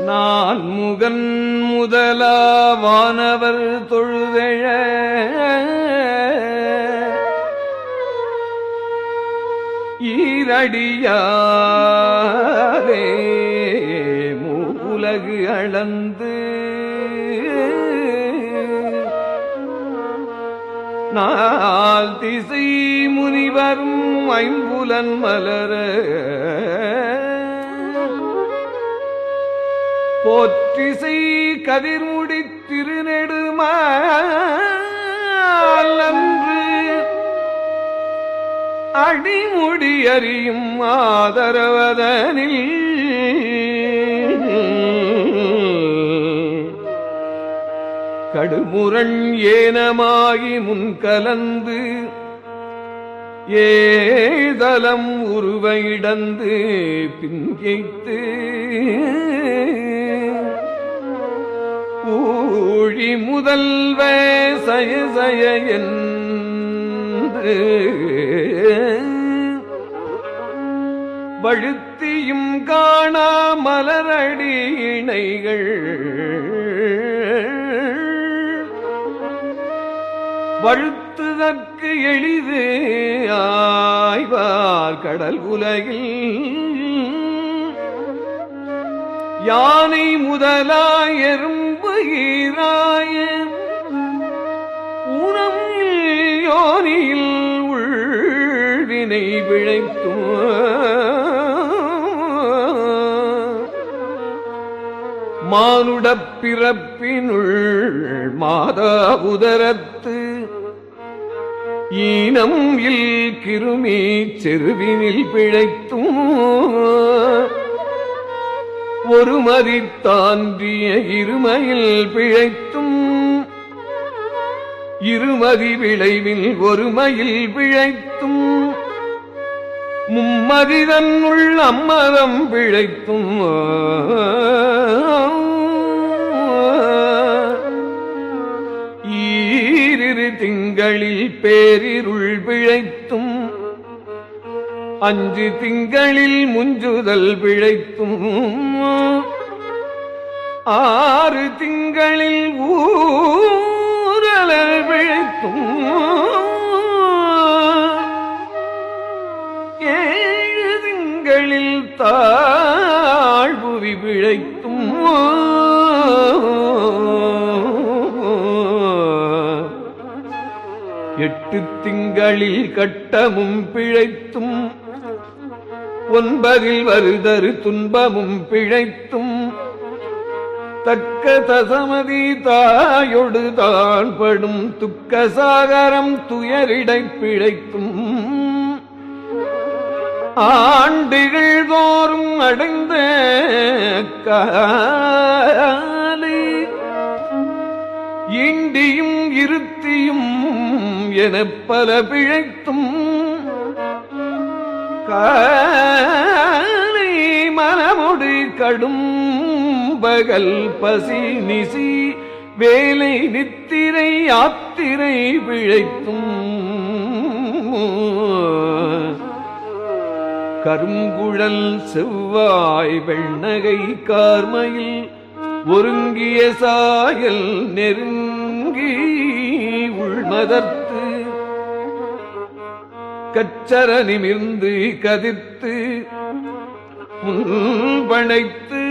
நான்முகன் முதலாவானவர் தொழுதெழ ஈரடியாலே மூலகு அளந்து நால் திசை முனிவரும் ஐம்புலன் மலர போற்றிசை கதிர்முடி திருநெடுமாலன்று அடிமுடி அறியும் ஆதரவதனில் கடுமுரண் ஏனமாகி முன்கலந்து ஏதலம் உருவையிடந்து பின்கைத்து ஊழி முதல்வ சயசய என்று வழுத்தியும் காணா மலரடி இணைகள் வழுத்துதற்கு எளிது ஆய்வார் கடல் உலகில் யானை முதலாய் எறும்பு ஈராய ஊனம் யோனியில் உள்வினை விளைத்தும் மானுடப் பிறப்பினுள் மாதா உதரத்து ஈனம் இல் கிருமி செருவினில் பிழைத்தும் ஒரு மதி தாண்டிய இருமையில் பிழைத்தும் இருமதி விளைவில் ஒருமையில் பிழைத்தும் மும்மதிதன்னுள் அம்மரம் பிழைத்தும் ஈரிரு திங்களில் பேரிருள் பிழைத்தும் அஞ்சு திங்களில் முஞ்சுதல் பிழைத்தும் ஆறு திங்களில் ஊரலல் பிழைத்தும் ஏழு திங்களில் தாழ்புவி பிழைத்தும் எட்டு திங்களில் கட்டமும் பிழைத்தும் ஒன்பதில் வருதரு துன்பமும் பிழைத்தும் தக்க தசமதி தாயொடு தான் படும் துக்க சாகரம் துயரிடை பிழைத்தும் ஆண்டுகள் தோறும் அடைந்த காலை இண்டியும் இருத்தியும் என பல பிழைத்தும் காலை மனமொடு கடும் பகல் பசி நிசி வேலை நித்திரை யாத்திரை பிழைத்தும் கருங்குழல் செவ்வாய் வெண்ணகை கார்மையில் ஒருங்கிய சாயல் நெருங்கி உள்மதர்த்து கச்சர நிமிர்ந்து கதிர்த்து முன்பணைத்து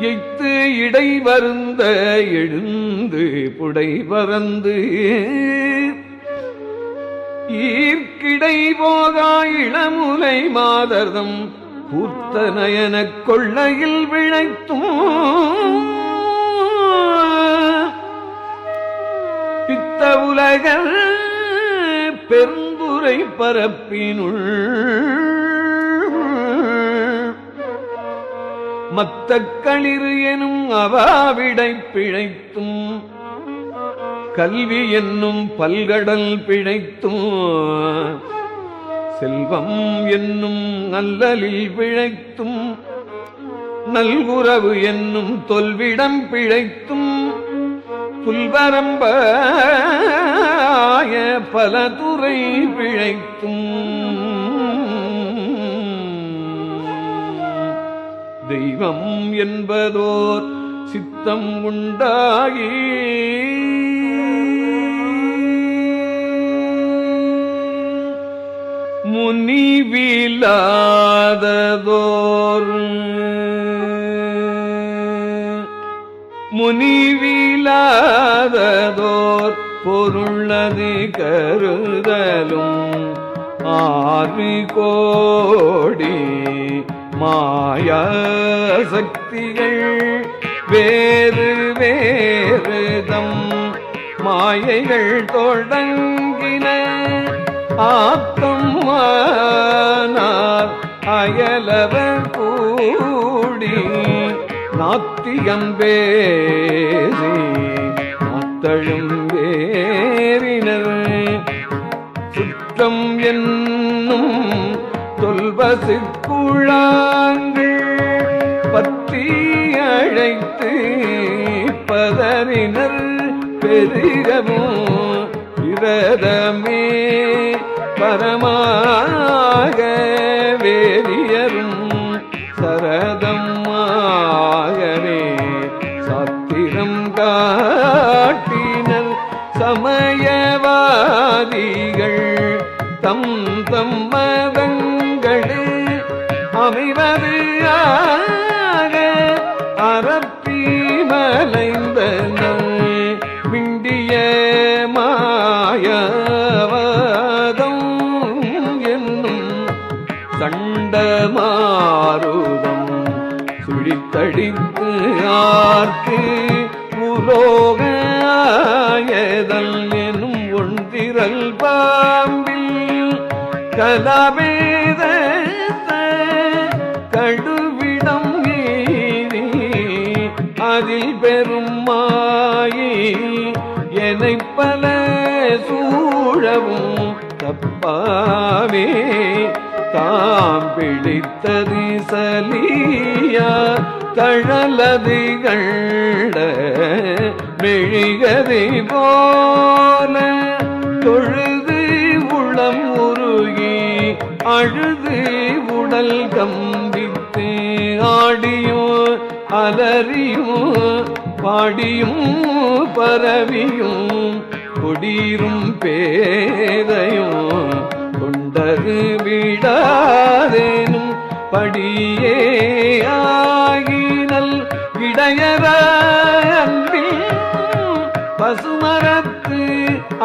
எய்த்து இடை வருந்த எழுந்து புடை பறந்து ஈர்க்கிடை போகா இளமுலை மாதர்தம் பூர்த்த நயனக் கொள்ளையில் விழைத்தும் பித்த உலகர் பெருந்துரை பரப்பினுள் மத்தக்களிறு எனும் அவாவிடை பிழைத்தும் கல்வி என்னும் பல்கடல் பிழைத்தும் செல்வம் என்னும் நல்லலில் பிழைத்தும் நல்குறவு என்னும் தொல்விடம் பிழைத்தும் புல்வரம்பாய பல துறை பிழைத்தும் தெய்வம் என்பதோர் சித்தம் உண்டாகி முனிவிலாததோர் பொருளது கருதலும் 6 கோடி மாயா சக்திகள் வேறு வேறுதம் மாயைகள் தொடங்கின ஆத்தம்மானார் அயலவர் கூடி நாத்தியம் வேறி நாத்தழும் வேறினர் சுற்றம் என்னும் தொல்வசு குழாங்கள் பற்றி அழைத்து பதறினர் பெருகவும் விரதமே பரமாக வேரியரும் சரதமாகவே சாத்திரம் காட்டினர் சமயவாதிகள் தம் தம் மதங்களே அமைவது ஆக அரப்பி மலைந்தனர் விண்டிய மாயவாதம் என்னும் சண்டமாருதம் சுழித்தடித்து ஆர்க்கு உலோகயதல் எனும் ஒன்றிரல் பாம்பில் கலவேத கடுவிடம் ஏறி அதில் பெரும் மாயை என்னை பல சூழவும் தப்பாவே தாம் பிடித்தது சலியா தழலது கண்ட மெழிகதை போல தொழுது உளம் உருகி அழுது உடல் கம்பித்து ஆடியும் அலறியும் பாடியும் பரவியும் கொடீரும் பேதையும் கொண்டது விடாதேனும் படியே ஆகினல் இடையற அன்பில் பசுமரத்து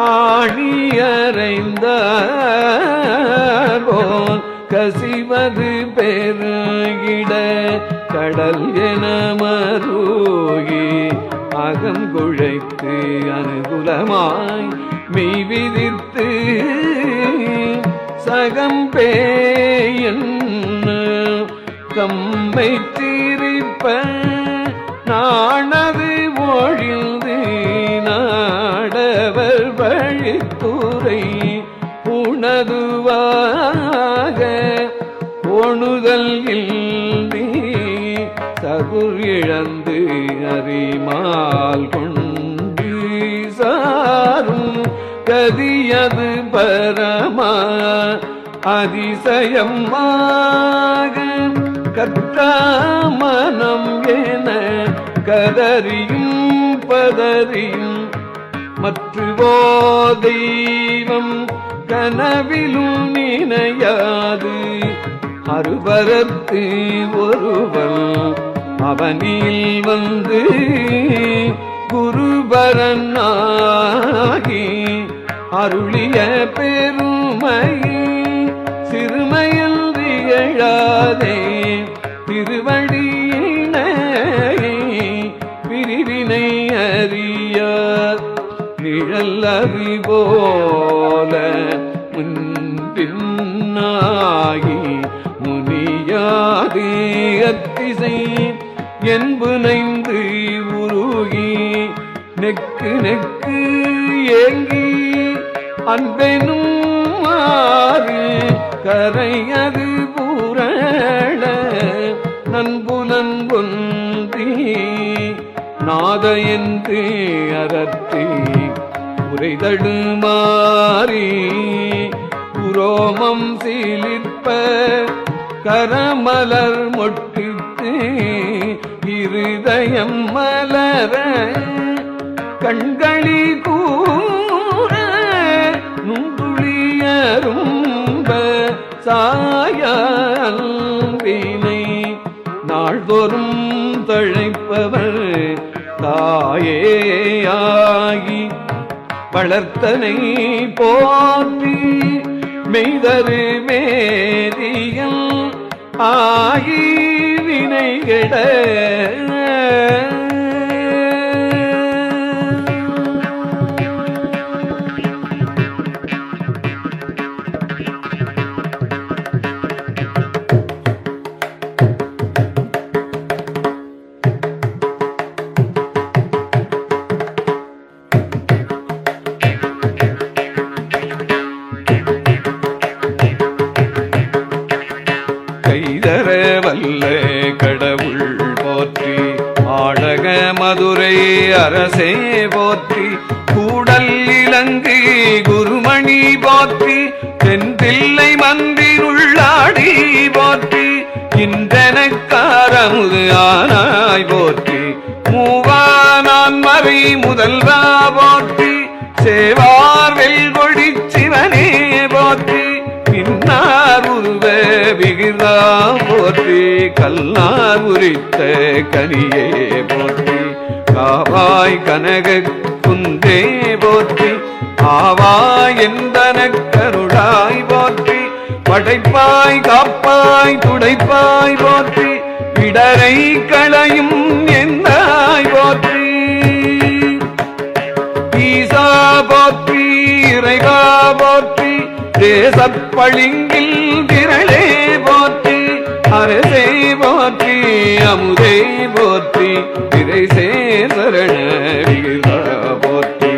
ஆணியறைந்த போல் கசிவது பெருகிட கடல் என மருகி அகங்குழைத்து அனுகுலமாய் மெய்விதிர்த்து சகம்பேயன் கம்மை தீரிப்ப நாணது ஒழிந்து நாடவர் வழித்துறை உணதுவாக ஒணுதல் இல்லி சகுர் இழந்து அறிமால் கொண்டு சாரும் கதியது பரமா அதிசயமாக கற்றாமனம் என கதறியும் பதறியும் மற்றுவோ தெய்வம் கனவிலும் நினையாது அருவரத்து ஒருவன் அவனில் வந்து குருபரனாகி அருளிய பெருமை சிறுமையில் திகழாதே திருவடியினை பிரிவினை அறியார் நிழல் அறிபோல முன்பின்னாகி முனியாது மாறி அத்திசை என்பு நைந்து உருகி நெக்கு நெக்கு ஏங்கி அன்பெனும் மாறு கரையது பூரள நன்புலன் ஒன்றி நாத என்று அரற்றி உரைதடு மாறி உரோமம் சீலிப்ப கரமலர் மொட்டித்து இருதயம் மலர கண்களி கூற நுண்துளியரும்ப சாயல்வினை நாள்தோறும் தழைப்பவர் தாயேயாகி வளர்த்தனை போற்றி மெய்தரு வேதியம் ஆகி வினைகட வல்ல கடவுள் போற்றி ஆடக மதுரை அரசே போற்றி கூடல் இலங்கை குருமணி போற்றி தென்தில்லை மந்திருள்ளாடி போற்றி இன்றனக்காரமுது ஆனாய் போற்றி மூவானான் மறை முதல்வா போற்றி சேவார் வெல்கொடி சிவனே போற்றி பின்னார் உருவ விகிதா போற்றி கல்லார் உரித்த கனியே போற்றி காவாய் கனக குந்தே போற்றி ஆவாய் எந்தனக் கருளாய் போற்றி படைப்பாய் காப்பாய் துடைப்பாய் போற்றி இடரை களையும் எந்தாய் போற்றி ஈசா போற்றி இறைவா போற்றி தேசப்பளிங்கில் திரளே போற்றி அரசே போற்றி அமுதே போற்றி திரைசே சரண விகிதா போற்றி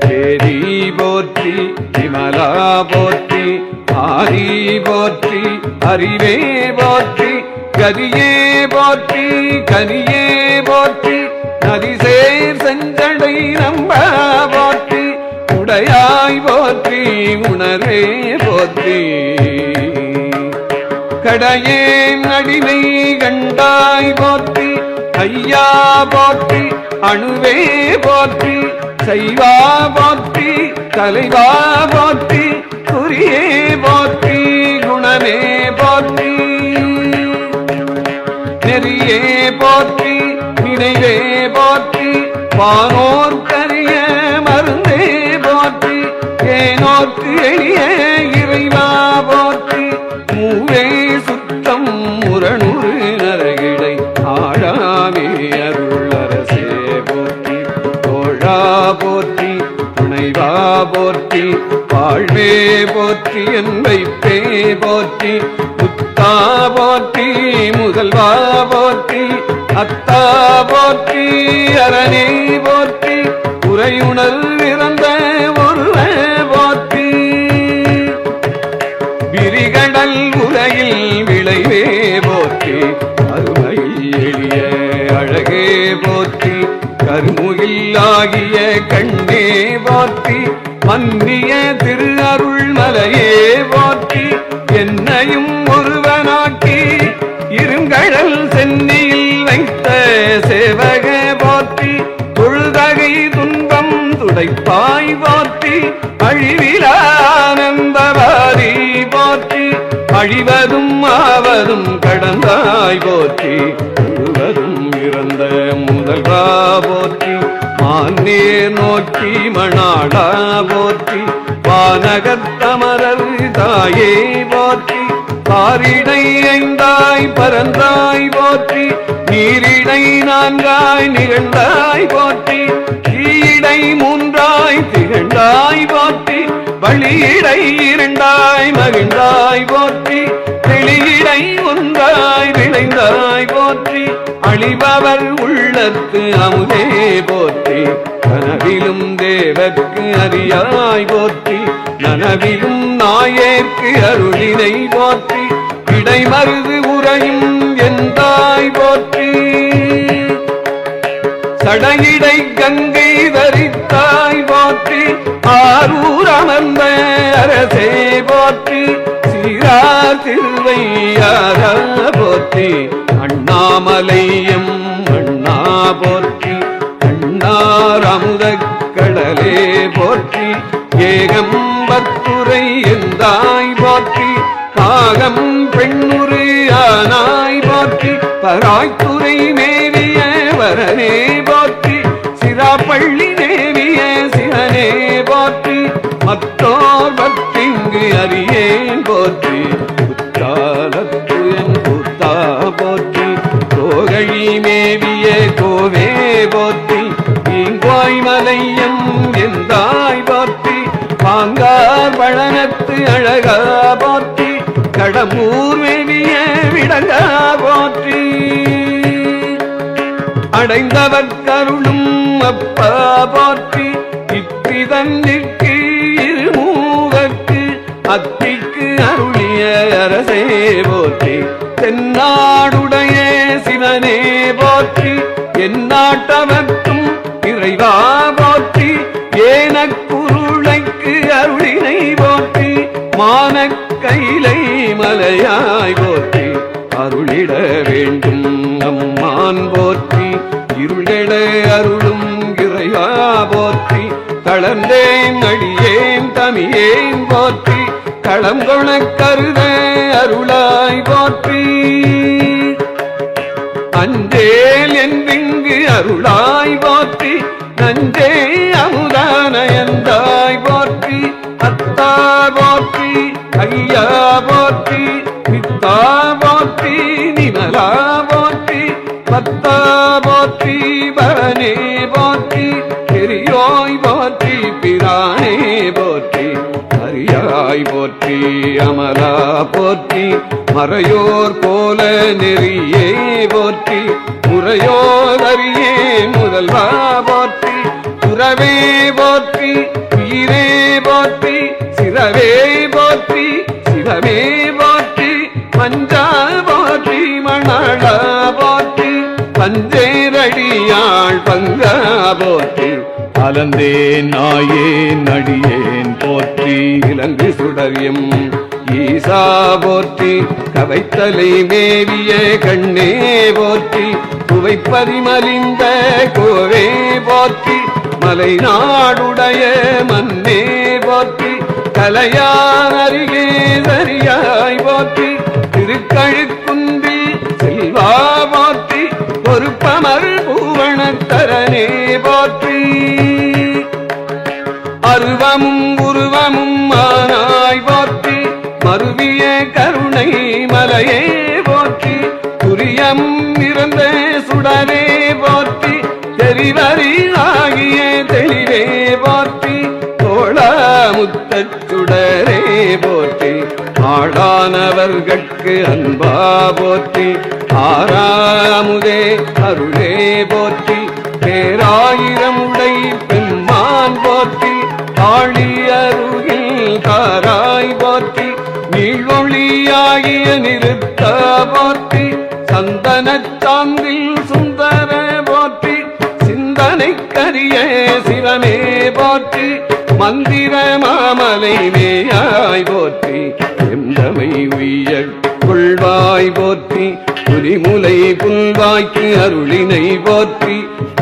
தேதி போற்றி விமலா போற்றி ஆதி போற்றி அறிவே போற்றி கதியே போற்றி கனியே போற்றி நதிசேர் செஞ்சடை நம்ப போற்றி உடையாய் போற்றி உணர்வே போற்றி கடையேன் அடிமை கண்டாய் போற்றி ஐயா போற்றி அணுவே போற்றி சைவா போற்றி தலைவா போற்றி குறியே போற்றி குணமே போற்றி நெறியே போற்றி நினைவே போற்றி வானோர் கரிய மருந்தே போற்றி ஏனோர்க்கு எளிய இறைவா போற்றி மூவே சுத்தம் முரணுறு நரகிடை ஆழாமே அருள் அரசே போற்றி தோழா போற்றி துணைவா போற்றி வாழ்வே போற்றி என்பைப்பே போற்றி முத்தா போற்றி முதல்வா போற்றி அத்தா போற்றி அரணே போற்றி உரையுணர் இறந்த ஒருவ போற்றி விரிகடல் உரையில் விளைவே போற்றி அருமையில் எளிய அழகே போற்றி கருமுகில் ஆகிய கண்ணே போற்றி மன்னிய திரு அருள் மலையே போற்றி என்னையும் ஒருவனாக்கி இருங்கடல் சென்னியில் வைத்த சேவக போற்றி தொழுதகை துன்பம் துடைப்பாய் போற்றி அழிவிலானந்தவாரி போற்றி அழிவதும் ஆவதும் கடந்தாய் போற்றி முழுவதும் இறந்த முதல்வா போற்றி மான்னேர் நோக்கி மணாடா போற்றி வானகத்தமரர் தாயே போற்றி பாரிடை ஐந்தாய் பரந்தாய் போற்றி நீரிடை நான்காய் நிகழ்ந்தாய் போற்றி ஈடை மூன்றாய் திகழ்ந்தாய் போற்றி வழியிடை இரண்டாய் மகிழ்ந்தாய் போற்றி தெளிய விடை ஒன்றாய் விளைந்தாய் போற்றி அழிபவர் உள்ளத்து அமுதே போற்றி கனவிலும் தேவர்க்கு அறியாய் போற்றி நனவிலும் நாயேற்கு அருளினை போற்றி இடைமருது உரையும் எந்தாய் போற்றி சடையிடை கங்கை தரித்தாய் போற்றி ஆரூர் அமர்ந்த அரசே போற்றி சீரார் திருவையாரா போற்றி அண்ணாமலையம் அண்ணா போற்றி அண்ணார் அமுதக் கடலே போற்றி ஏகம்பத்துரை எந்தாய் போற்றி பாகம் பெண்ணுரு ஆனாய் போற்றி பராய்த்துறை மேவிய வரனே போற்றி சிராப்பள்ளி மேவிய சிவனே போற்றி மத்தோர் பத்திங்கு அறியேன் போற்றி குற்றாலத்து என் கூத்தா போற்றி கோகழி மேவிய கோவே போற்றி ஈங்காய் மலையம் எந்தாய் போற்றி பாங்கார் பழனத்து அழகா போற்றி கடம்பூர் மேவிய விடங்கா போற்றி அடைந்தவர் கருளும் அப்பா போற்றி இப்பிதன்னிற்கு இருமூவர்க்கு அத்திக்கு அருளிய அரசே போற்றி தென்னாடுடைய சிவனே போற்றி எந்நாட்டவர்க்கும் இறைவா போற்றி ஏனக்குருளைக்கு அருளினை போற்றி மானக் கைலை மலையாய் போற்றி அருளிட வேண்டும் நம்மான் போற்றி இருளெட அருளும் இறைவா போற்றி தளர்ந்தேன் அடியேன் தமியேன் போற்றி களங்கொண கருத அருளாய் போற்றி அஞ்சேல் என்றிங்கு அருளாய் போற்றி நஞ்சே அமுதானயந்தாய் போற்றி அத்தா போற்றி ஐயா போற்றி பித்தா போற்றி நிமலா போற்றி பத்தா போற்றி பரனே போற்றி பெரியோய் போற்றி பிரானே போற்றி அரியாய் போற்றி அமலா போற்றி மறையோர் போல நெறியே போற்றி முறையோர் அறியே முதல்வா போற்றி புறவே போற்றி உயிரே போற்றி சிறவே போற்றி சிவமே போற்றி மஞ்சா போற்றி மணாளா போற்றி பஞ்சேரடியாள் பங்கா போற்றி அலந்தேன் நாயேன் அடியேன் போற்றி இலங்கு சுடரியம் ஈசா போற்றி கவைத்தலை மேவிய கண்ணே போற்றி குவைப்பரிமலிந்த கோவே போற்றி மலை நாடுடைய மன்னே போற்றி கலையான் அருகே சரியாய் போற்றி திருக்கழுக்குன்றி செல்வா போற்றி பொறுப்பமர் பூவணத்தரனே போற்றி அருவமும் உருவமும் ஆனாய் போற்றி மருவிய கருணை மலையே போற்றி துரியமும் இறந்த சுடரே போற்றி தெரிவரி ஆகிய தெளிவே போற்றி தோளாமுத்தச் சுடரே போற்றி ஆளானவர்கட்கு அன்பா போற்றி ஆறாமுதே அருளே போற்றி பேராயிரம் உடை பெம்மான் போற்றி ஆழியருகில் தாராய் போற்றி நீழ்வொழியாகிய நிறுத்த போற்றி சந்தனச் சாந்தில் சுந்தர போற்றி சிந்தனைக்கரிய சிவமே போற்றி மந்திர மாமலை மேயாய் போற்றி எந்தமை உய்ய கொள்வாய் போற்றி புலிமுலை புல்வாய்க்கு அருளினை போற்றி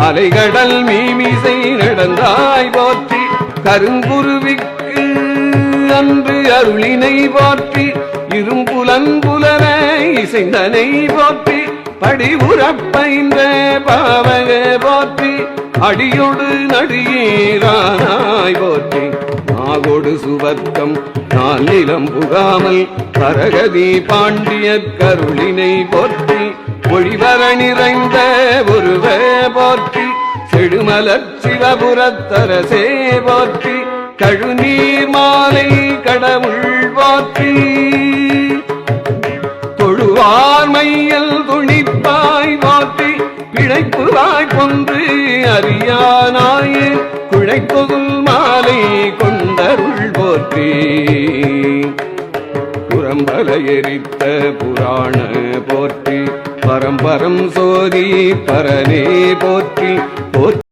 அலைகடல் மீமிசை நடந்தாய் போற்றி கருங்குருவிக்கு அன்று அருளினை போற்றி இரும்புலன்புலர இசைந்தனை போற்றி படிவுறப்பைந்த பாவக போற்றி அடியொடு நடியேரானாய் போற்றி நாகொடு சுவர்க்கம் நான் நிலம் புகாமல் பரகதி பாண்டிய கருளினை போற்றி ஒளிவர நிறைந்த ஒருவ போற்றி செடுமலர் சிவபுரத்தரசே போற்றி கழுநீர் மாலை கடவுள் போற்றி பார்மையல் துணிப்பாய் போற்றி பிழைப்புவாய் பொன்று அறியானாயே குழைப்பொருள் மாலை கொண்டருள் போற்றி புறம்பல எரித்த புராண போற்றி பரம்பரம் சோதி பரனே போற்றி போற்றி